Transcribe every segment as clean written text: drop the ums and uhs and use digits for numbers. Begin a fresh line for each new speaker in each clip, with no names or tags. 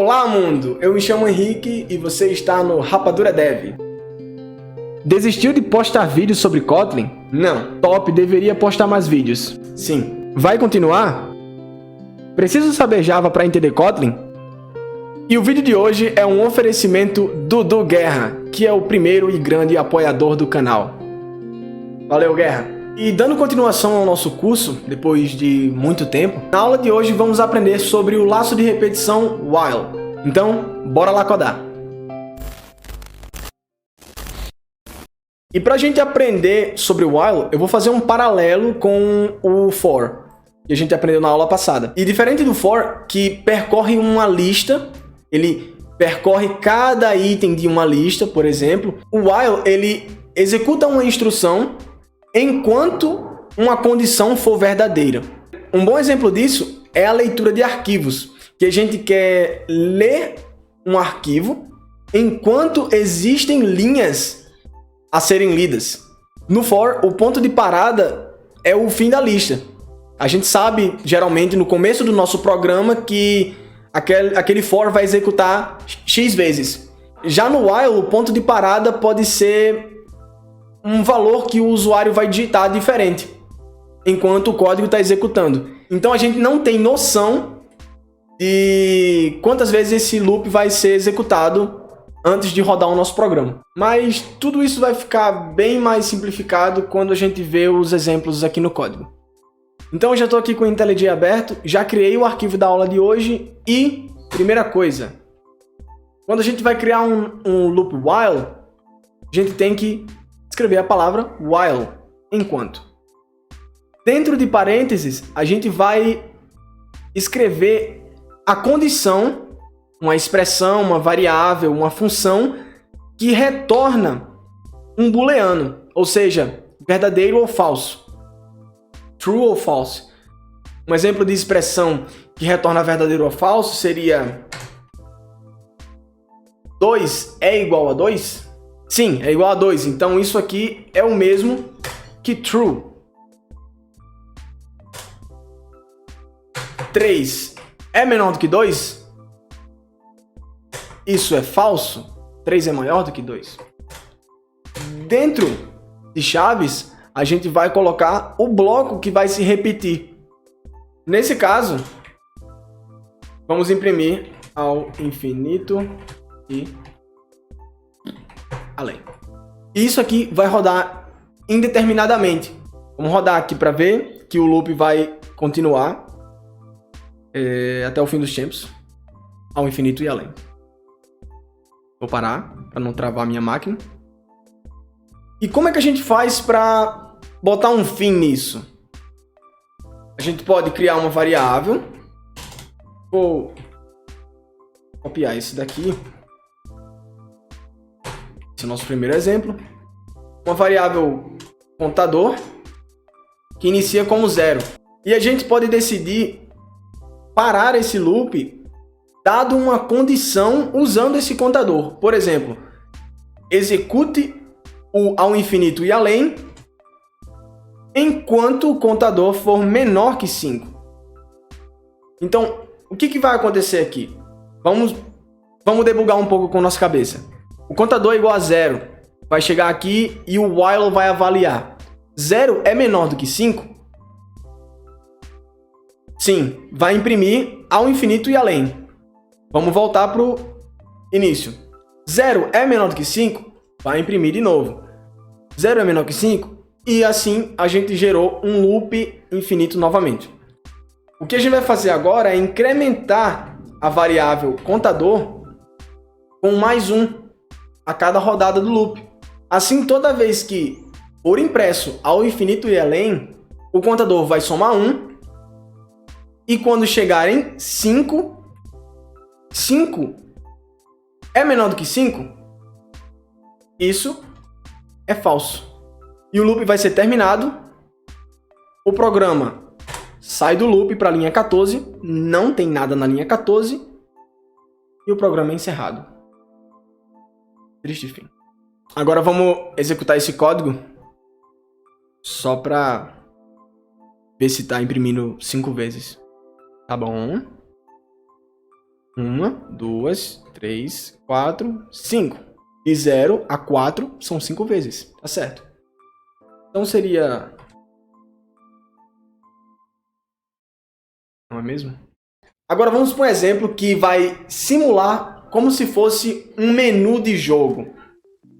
Olá mundo, eu me chamo Henrique e você está no Rapadura Dev. Desistiu de postar vídeos sobre Kotlin? Não. Top, deveria postar mais vídeos. Sim. Vai continuar? Preciso saber Java para entender Kotlin? E o vídeo de hoje é um oferecimento do Dudu Guerra, que é o primeiro e grande apoiador do canal. Valeu, Guerra! E dando continuação ao nosso curso, depois de muito tempo, na aula de hoje vamos aprender sobre o laço de repetição while. Então, bora lá codar! E para a gente aprender sobre o while, eu vou fazer um paralelo com o for, que a gente aprendeu na aula passada. E diferente do for, que percorre uma lista, ele percorre cada item de uma lista, por exemplo, o while ele executa uma instrução enquanto uma condição for verdadeira. Um bom exemplo disso é a leitura de arquivos, que a gente quer ler um arquivo enquanto existem linhas a serem lidas. No for, o ponto de parada é o fim da lista. A gente sabe, geralmente, no começo do nosso programa, que aquele for vai executar x vezes. Já no while, o ponto de parada pode ser um valor que o usuário vai digitar diferente, enquanto o código está executando. Então a gente não tem noção de quantas vezes esse loop vai ser executado antes de rodar o nosso programa. Mas tudo isso vai ficar bem mais simplificado quando a gente vê os exemplos aqui no código. Então eu já estou aqui com o IntelliJ aberto, já criei o arquivo da aula de hoje e, primeira coisa, quando a gente vai criar um loop while, a gente tem que escrever a palavra while, enquanto. Dentro de parênteses, a gente vai escrever a condição, uma expressão, uma variável, uma função que retorna um booleano, ou seja, verdadeiro ou falso. True ou false. Um exemplo de expressão que retorna verdadeiro ou falso seria 2 é igual a 2? Sim, é igual a 2. Então isso aqui é o mesmo que true. 3 é menor do que 2? Isso é falso? 3 é maior do que 2? Dentro de chaves, a gente vai colocar o bloco que vai se repetir. Nesse caso, vamos imprimir ao infinito e além. Isso aqui vai rodar indeterminadamente. Vamos rodar aqui para ver que o loop vai continuar até o fim dos tempos, ao infinito e além. Vou parar para não travar a minha máquina. E como é que a gente faz para botar um fim nisso? A gente pode criar uma variável. Vou copiar esse daqui. Esse é o nosso primeiro exemplo. Uma variável contador que inicia como 0. E a gente pode decidir parar esse loop dado uma condição usando esse contador. Por exemplo, execute o ao infinito e além enquanto o contador for menor que 5. Então, o que vai acontecer aqui? Vamos debugar um pouco com nossa cabeça. O contador é igual a 0. Vai chegar aqui e o while vai avaliar. 0 é menor do que 5? Sim, vai imprimir ao infinito e além. Vamos voltar para o início. 0 é menor do que 5? Vai imprimir de novo. 0 é menor que 5? E assim a gente gerou um loop infinito novamente. O que a gente vai fazer agora é incrementar a variável contador com mais 1 a cada rodada do loop. Assim, toda vez que for impresso ao infinito e além, o contador vai somar 1. E quando chegar em 5 é menor do que 5? Isso é falso. E o loop vai ser terminado. O programa sai do loop para a linha 14. Não tem nada na linha 14. E o programa é encerrado. Triste fim. Agora vamos executar esse código só para ver se está imprimindo 5 vezes. Tá bom. 1, 2, 3, 4, 5. De 0 a 4 são 5 vezes, tá certo? Então seria... Não é mesmo? Agora vamos para um exemplo que vai simular como se fosse um menu de jogo.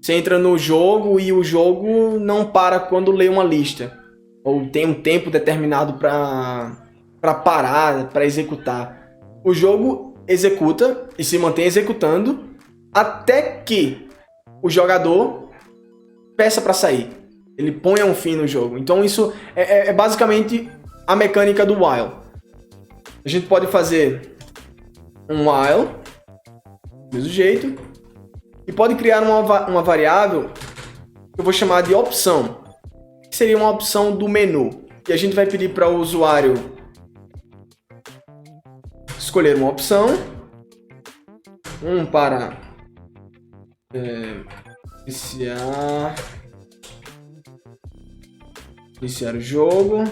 Você entra no jogo e o jogo não para quando lê uma lista. Ou tem um tempo determinado para parar, para executar. O jogo executa e se mantém executando até que o jogador peça para sair. Ele põe um fim no jogo. Então isso é basicamente a mecânica do while. A gente pode fazer um while, do mesmo jeito, e pode criar uma variável que eu vou chamar de opção, que seria uma opção do menu. E a gente vai pedir para o usuário escolher uma opção, para iniciar o jogo,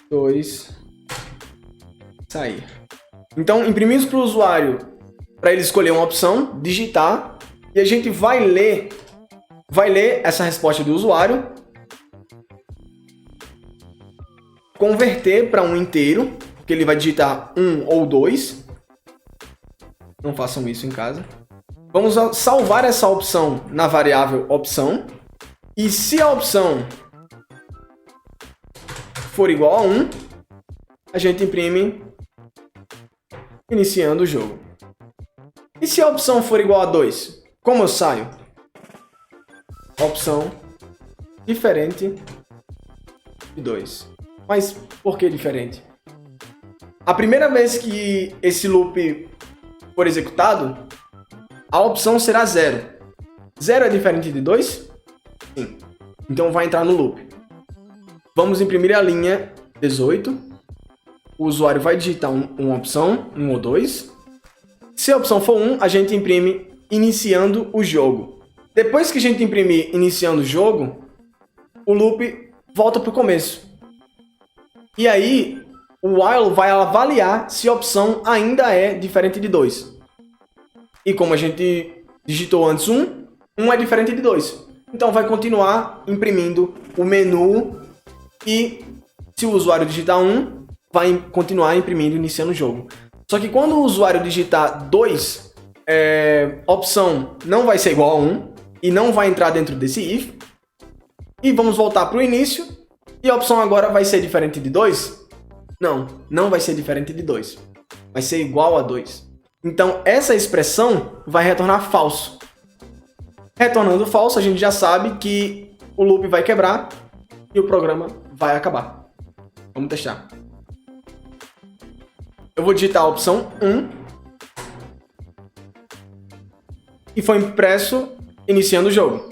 2, sair. Então, imprimimos para o usuário para ele escolher uma opção, digitar, e a gente vai ler essa resposta do usuário, converter para um inteiro, que ele vai digitar 1 ou 2. Não façam isso em casa. Vamos salvar essa opção na variável opção, e se a opção for igual a 1, a gente imprime iniciando o jogo. E se a opção for igual a 2, como eu saio? Opção diferente de 2. Mas por que diferente? A primeira vez que esse loop for executado, a opção será 0. 0 é diferente de 2? Sim. Então vai entrar no loop. Vamos imprimir a linha 18. O usuário vai digitar uma opção, 1 ou 2. Se a opção for 1, a gente imprime iniciando o jogo. Depois que a gente imprimir iniciando o jogo, o loop volta para o começo. E aí, o while vai avaliar se a opção ainda é diferente de 2. E como a gente digitou antes 1, 1 é diferente de 2. Então vai continuar imprimindo o menu e se o usuário digitar 1, vai continuar imprimindo iniciando o jogo. Só que quando o usuário digitar 2, a opção não vai ser igual a 1 e não vai entrar dentro desse if. E vamos voltar para o início. E a opção agora vai ser diferente de 2? Não, não vai ser diferente de 2. Vai ser igual a 2. Então essa expressão vai retornar falso. Retornando falso, a gente já sabe que o loop vai quebrar e o programa vai acabar. Vamos testar. Eu vou digitar a opção 1 e foi impresso iniciando o jogo,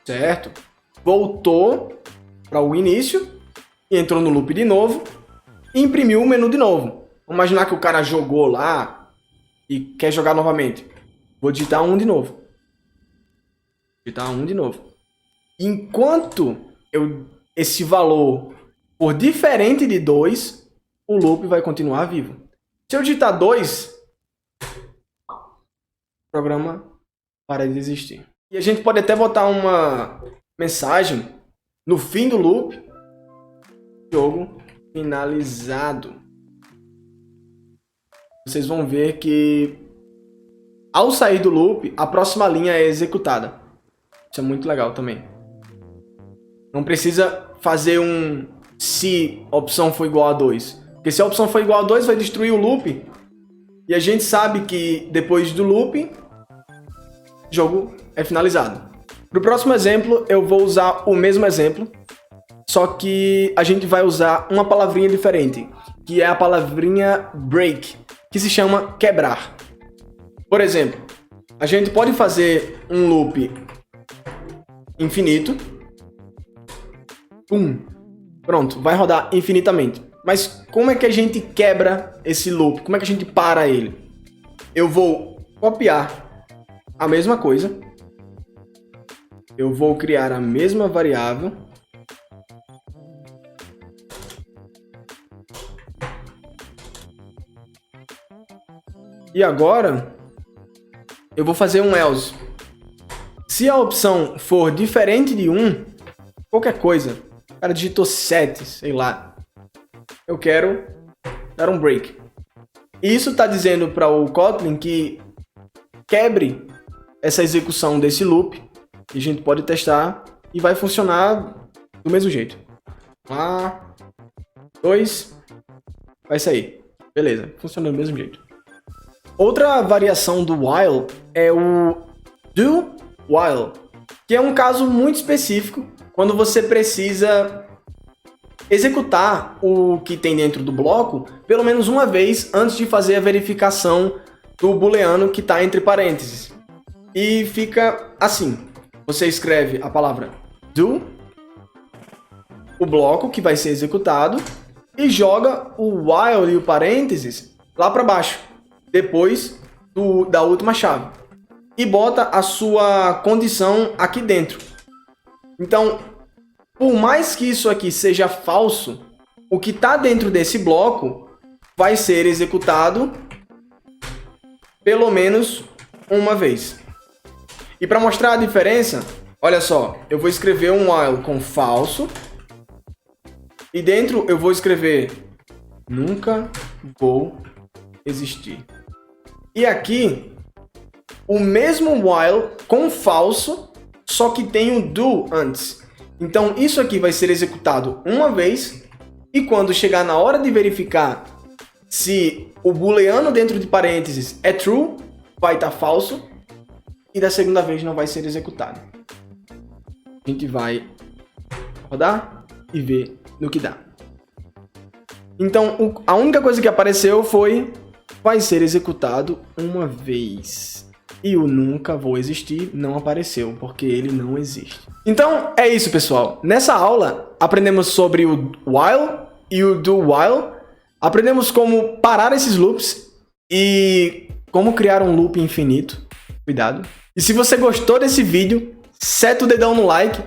certo? Voltou para o início e entrou no loop de novo e imprimiu o menu de novo. Vamos imaginar que o cara jogou lá e quer jogar novamente. Vou digitar 1 de novo. Digitar 1 de novo. Enquanto esse valor for diferente de 2, o loop vai continuar vivo. Se eu digitar 2, o programa para de existir. E a gente pode até botar uma mensagem no fim do loop. Jogo finalizado. Vocês vão ver que ao sair do loop, a próxima linha é executada. Isso é muito legal também. Não precisa fazer um se a opção for igual a 2. Porque se a opção for igual a 2, vai destruir o loop. E a gente sabe que depois do loop, o jogo é finalizado. Para o próximo exemplo, eu vou usar o mesmo exemplo, só que a gente vai usar uma palavrinha diferente, que é a palavrinha break, que se chama quebrar. Por exemplo, a gente pode fazer um loop infinito. Pronto, vai rodar infinitamente. Mas como é que a gente quebra esse loop? Como é que a gente para ele? Eu vou copiar a mesma coisa. Eu vou criar a mesma variável. E agora, eu vou fazer um else. Se a opção for diferente de 1, qualquer coisa, o cara digitou 7, sei lá, eu quero dar um break. Isso está dizendo para o Kotlin que quebre essa execução desse loop, e a gente pode testar e vai funcionar do mesmo jeito. 2, vai sair. Beleza, funciona do mesmo jeito. Outra variação do while é o do while, que é um caso muito específico quando você precisa executar o que tem dentro do bloco pelo menos uma vez antes de fazer a verificação do booleano que está entre parênteses. E fica assim, você escreve a palavra do, o bloco que vai ser executado, e joga o while e o parênteses lá para baixo, depois da última chave. E bota a sua condição aqui dentro. Então, por mais que isso aqui seja falso, o que está dentro desse bloco vai ser executado pelo menos uma vez. E para mostrar a diferença, olha só, eu vou escrever um while com falso. E dentro eu vou escrever nunca vou existir. E aqui, o mesmo while com falso, só que tem o do antes. Então isso aqui vai ser executado uma vez, e quando chegar na hora de verificar se o booleano dentro de parênteses é true, vai estar falso, e da segunda vez não vai ser executado. A gente vai rodar e ver no que dá. Então, a única coisa que apareceu foi vai ser executado uma vez. E o nunca vou existir não apareceu, porque ele não existe. Então, é isso, pessoal. Nessa aula, aprendemos sobre o while e o do while. Aprendemos como parar esses loops e como criar um loop infinito. Cuidado. E se você gostou desse vídeo, seta o dedão no like.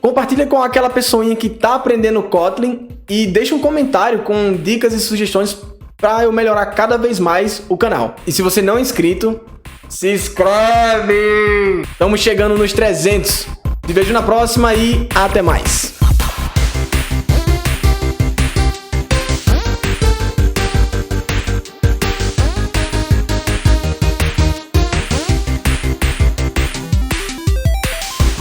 Compartilha com aquela pessoinha que está aprendendo Kotlin e deixa um comentário com dicas e sugestões para eu melhorar cada vez mais o canal. E se você não é inscrito, se inscreve! Estamos chegando nos 300. Te vejo na próxima e até mais!